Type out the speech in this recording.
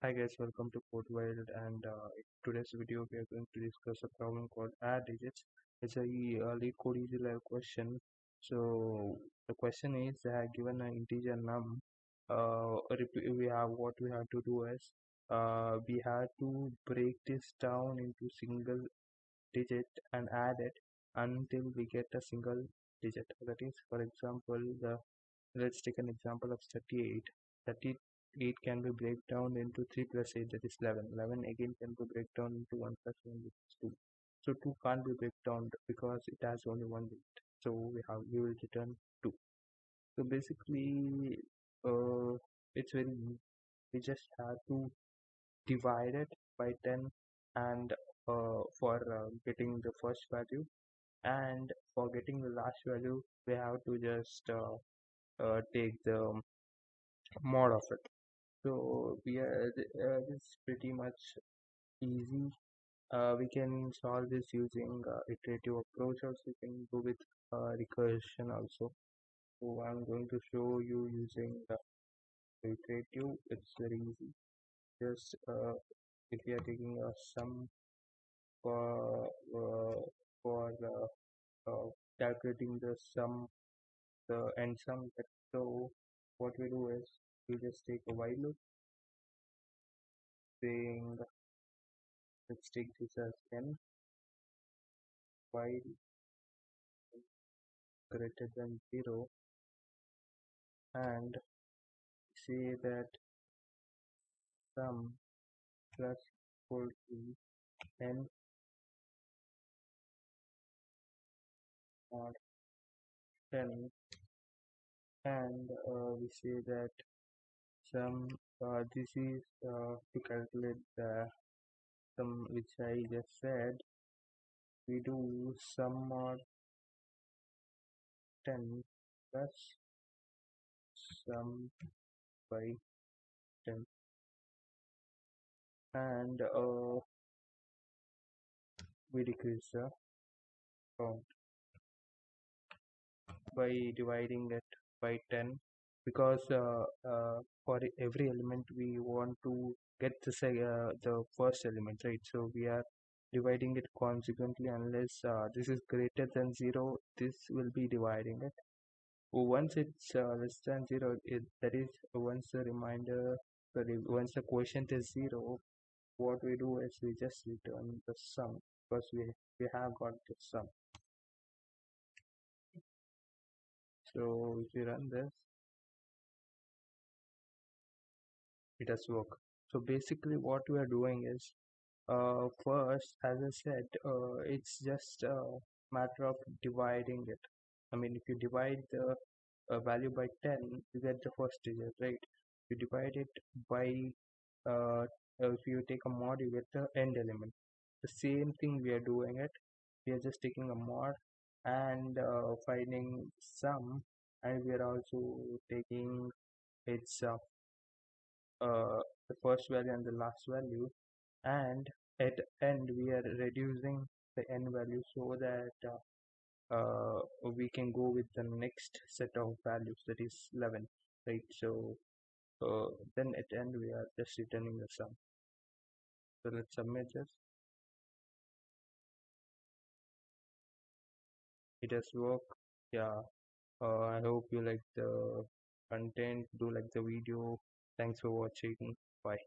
Hi guys, welcome to Code World, and in today's video we are going to discuss a problem called add digits. It's a lead code easy live question. So the question is given an integer num, we have what we have to do is we have to break this down into single digit and add it until we get a single digit. That is, for example, let's take an example of 38. 38 can be break down into 3 plus 8, that is 11. 11 again can be break down into 1 plus 1, which is 2. So 2 can't be break down because it has only one digit. So we will return 2. So basically, it's very easy. We just have to divide it by 10 and for getting the first value, and for getting the last value we have to just take the mod of it. So this is pretty much easy. We can solve this using iterative approach. Also, you can go with recursion also. So I'm going to show you using iterative. It's very easy. Just if you are taking a sum for uh, for calculating the sum, the end sum. So what we do is we just take a while loop saying, let's take this as n while greater than 0, and say that sum plus equal to n mod 10, and we say that sum this is to calculate the sum which I just said. We do sum mod 10 plus sum by 10, and we decrease the count by dividing it by 10, because for every element we want to get the first element, right? So we are dividing it consequently. Unless this is greater than 0, this will be dividing it. Once it's less than 0, that is, once the reminder, sorry, once the quotient is 0, what we do is we just return the sum, because we have got the sum. So if you run this, it does work. So basically what we are doing is, first, as I said, it's just a matter of dividing it. I mean, if you divide the value by 10, you get the first digit, right? You divide it by if you take a mod, you get the end element. The same thing we are doing it. We are just taking a mod and finding sum, and we are also taking its the first value and the last value, and at end we are reducing the n value so that we can go with the next set of values, that is 11, right? So then at end we are just returning the sum. So let's submit this. It has worked. Yeah. I hope you like the content. Do like the video. Thanks for watching. Bye.